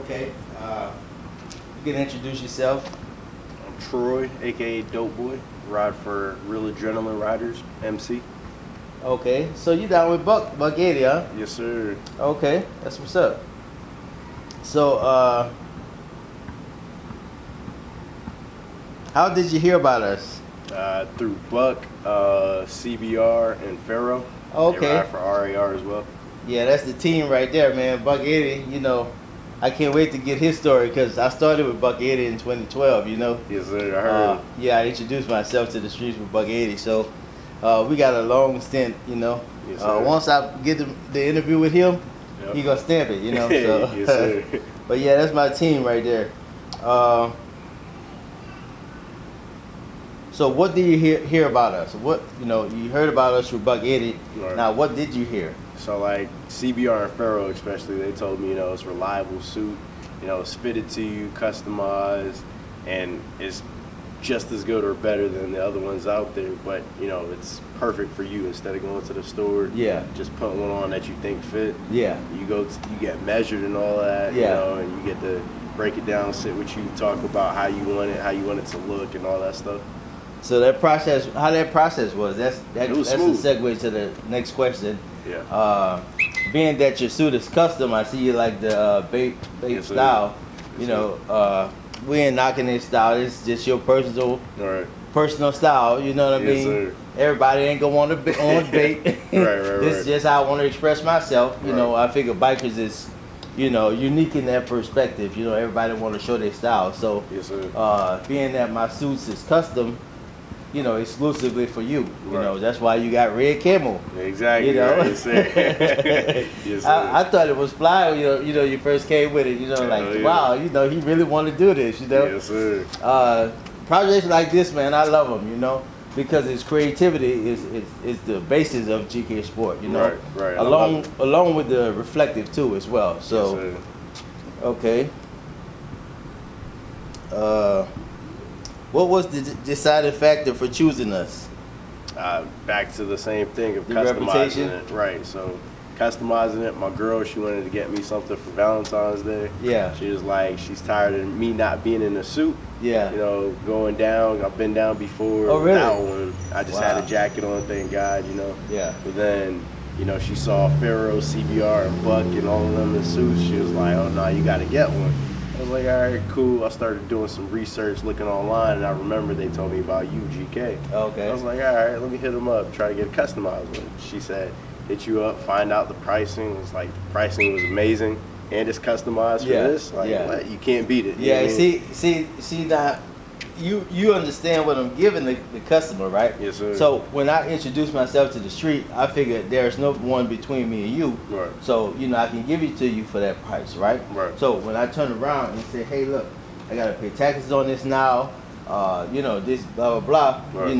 Okay. You can introduce yourself. I'm Troy, aka Dope Boy. Ride for Real Adrenaline Riders, MC. Okay. So you down with Buck 80, huh? Yes, sir. Okay. That's what's up. So how did you hear about us? Through Buck, CBR, and Pharaoh. Okay. They ride for RAR as well. Yeah, that's the team right there, man. Buck 80, I can't wait to get his story because I started with Buck 80 in 2012, Yes, sir. I heard. Yeah, I introduced myself to the streets with Buck 80. So we got a long stint, Yes, sir. Once I get the interview with him, Yep. he gonna stamp it, So. Yes, sir. But yeah, that's my team right there. So what did you hear about us? What you heard about us through Buck 80. Right. Now what did you hear? So like CBR and Pharaoh especially, they told me, it's a reliable suit, it's fitted to you, customized, and it's just as good or better than the other ones out there, but it's perfect for you. Instead of going to the store, Yeah. just put one on that you think fit. Yeah. You get measured and all that, Yeah. and you get to break it down, sit with you, talk about how you want it to look and all that stuff. So how that process was, that's was a smooth. segue to the next question. Yeah. Being that your suit is custom, I see you like the Bape Yes, sir. style. Yes, We ain't knocking this style. It's just your All right. personal style. You know what I Yes, mean? sir. Everybody ain't gonna want to on Bape. Right. This is just how I want to express myself. Right. I figure bikers is, unique in that perspective. Everybody want to show their style. So, Yes, sir. being that my suits is custom, exclusively for you. Right. That's why you got red camo. Exactly. Right. Yes, sir. Yes, sir. I thought it was fly. You first came with it. Yeah. Wow. He really want to do this. Yes, sir. Projects like this, man, I love them. Because its creativity is the basis of GK Sport. Right. Along with the reflective too as well. So, Yes, sir. okay. What was the deciding factor for choosing us? Back to the same thing of The customizing reputation? it. Right. So customizing it. My girl, she wanted to get me something for Valentine's Day. Yeah. She was like, she's tired of me not being in a suit. Yeah. Going down. I've been down before. Oh, really? Without one. I just had Wow. a jacket on, thank God. Yeah. But then, she saw Pharaoh, CBR, and Buck, and all of them in suits. She was like, oh no, you got to get one. I was like, all right, cool. I started doing some research, looking online, and I remember they told me about you, GK. Okay. I was like, all right, let me hit them up, try to get a customized one. She said, hit you up, find out the pricing. It was like, the pricing was amazing, and it's customized for this. Like, what? You can't beat it. Yeah, You know what see that you understand what I'm giving the customer, right? Yes, sir. So when I introduce myself to the street, I figured there's no one between me and you. Right. So, I can give it to you for that price, right? Right. So when I turn around and say, hey, look, I got to pay taxes on this now, this blah, blah, blah, Right.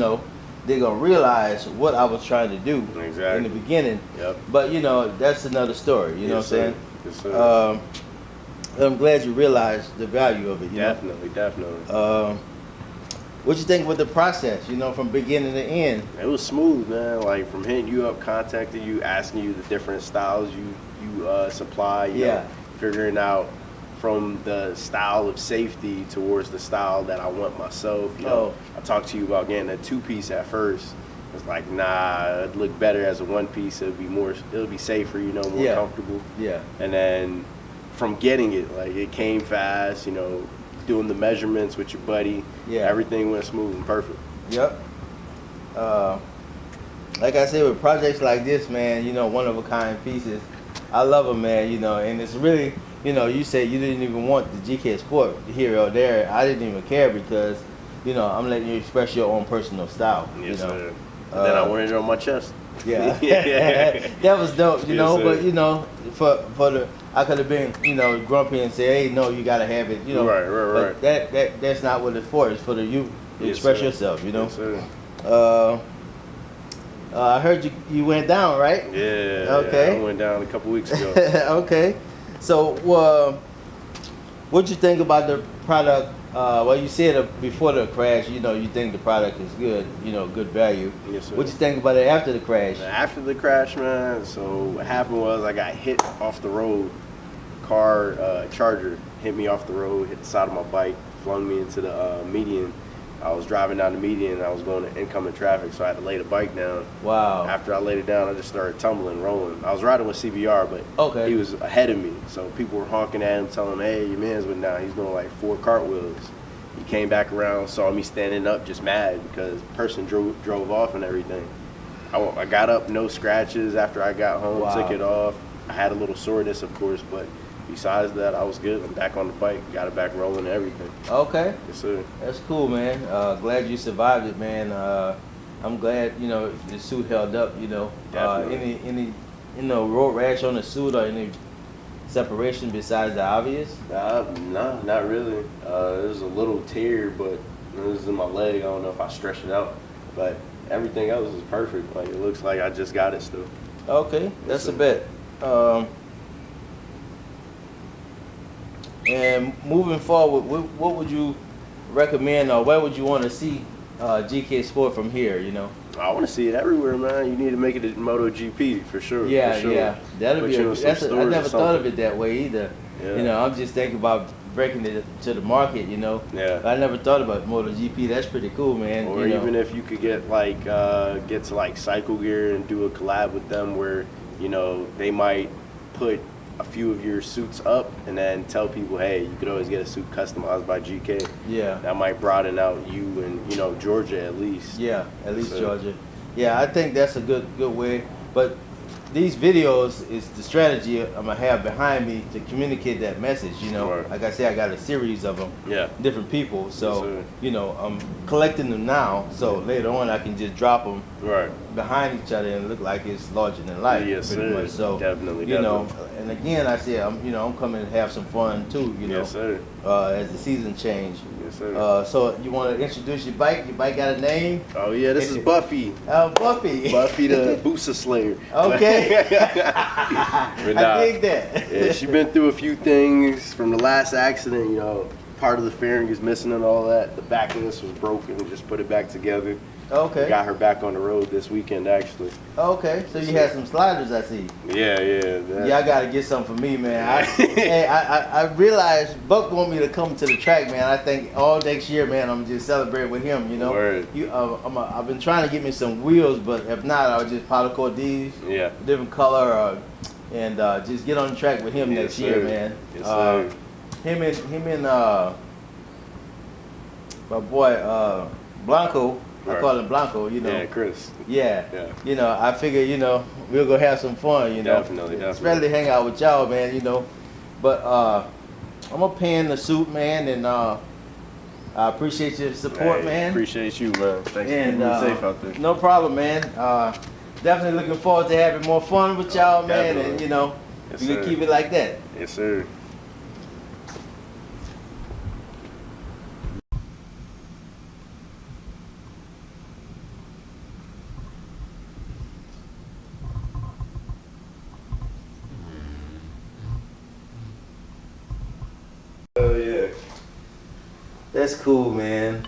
they're going to realize what I was trying to do Exactly. in the beginning. Yep. But, that's another story, you know what I'm saying? Yes, sir. I'm glad you realized the value of it. Definitely. What you think with the process, from beginning to end? It was smooth, man. Like from hitting you up, contacting you, asking you the different styles you supply. You know, figuring out from the style of safety towards the style that I want myself. I talked to you about getting a 2-piece at first. It's like, nah, it'd look better as a 1-piece. It'll be safer, more comfortable. Yeah. And then from getting it, like it came fast, doing the measurements with your buddy. Yeah. Everything went smooth and perfect. Yep. Like I said, with projects like this, man, one of a kind pieces, I love them, man, and it's really, you said you didn't even want the GK Sport here or there. I didn't even care because, I'm letting you express your own personal style. Yes, sir. And then I wanted it on my chest. Yeah. Yeah. That was dope, Yes, but for the I could have been, grumpy and say, hey, no, you gotta have it, Right. But that's not what it's for. It's for the you to express yourself, Yes, sir. I heard you went down, right? Yeah. Okay. I went down a couple weeks ago. Okay. So, what'd you think about the product? You said before the crash, you think the product is good, good value. Yes, sir. What'd you think about it after the crash? After the crash, man, so what happened was I got hit off the road. car Charger hit me off the road, hit the side of my bike, flung me into the median. I was driving down the median and I was going to incoming traffic, so I had to lay the bike down. Wow. After I laid it down, I just started tumbling, rolling. I was riding with CBR, but he was ahead of me, so people were honking at him, telling him, hey, your man's went down. He's doing like 4 cartwheels. He came back around, saw me standing up, just mad because the person drove off and everything. I got up, no scratches after I got home, took it off. I had a little soreness, of course, but besides that, I was good. I'm back on the bike, got it back rolling and everything. Okay. Yes, sir. That's cool, man. Glad you survived it, man. I'm glad, you know, the suit held up, you know. Any road rash on the suit or any separation besides the obvious? No, not really. There's a little tear, but it was in my leg. I don't know if I stretched it out, but everything else is perfect. Like, it looks like I just got it still. Okay, that's a bet. And moving forward, what would you recommend, or where would you want to see GK Sport from here? You know, I want to see it everywhere, man. You need to make it a MotoGP for sure. Yeah, for sure. yeah, that'll be. I never thought of it that way either. Yeah. You know, I'm just thinking about breaking it to the market. You know, I never thought about MotoGP. That's pretty cool, man. Or even if you could get to like Cycle Gear and do a collab with them, where they might put a few of your suits up and then tell people, hey, you could always get a suit customized by GK. Yeah. That might broaden out you and Georgia at least. Yeah, at least Georgia. Yeah, I think that's a good way. But these videos is the strategy I'm gonna have behind me to communicate that message. You know, Right. Like I say, I got a series of them. Yeah. Different people. So Yes, sir. I'm collecting them now. So later on, I can just drop them Right. behind each other and look like it's larger than life. Yes, pretty sir. much. So Definitely. and again, I say I'm coming to have some fun too. Yes, sir. As the season change. Yes, sir. So you want to introduce your bike? Your bike got a name? Oh yeah, this is Buffy. Buffy. Buffy the Booster Slayer. Okay. But I dig that. Yeah, she been through a few things from the last accident. Part of the fairing is missing and all that. The back of this was broken. We just put it back together. Okay. Got her back on the road this weekend, actually. Okay. So you had some sliders, I see. Yeah. Yeah, I gotta get some for me, man. I realized Buck want me to come to the track, man. I think all next year, man, I'm just celebrating with him. Word. I've been trying to get me some wheels, but if not, I'll just powder coat these. Yeah. Different color, and just get on the track with him next year, man. Yes, sir. Him and my boy Blanco. I call him Blanco, Yeah, Chris. Yeah. I figure, we'll go have some fun, Definitely. Especially hang out with y'all, man, But I'm gonna pan the suit, man, and I appreciate your support, man. Appreciate you, man. Thanks for keeping me safe out there. No problem, man. Definitely looking forward to having more fun with y'all, man, definitely. and Yes, we can sir. keep it like that. Yes, sir. Oh yeah. That's cool, man.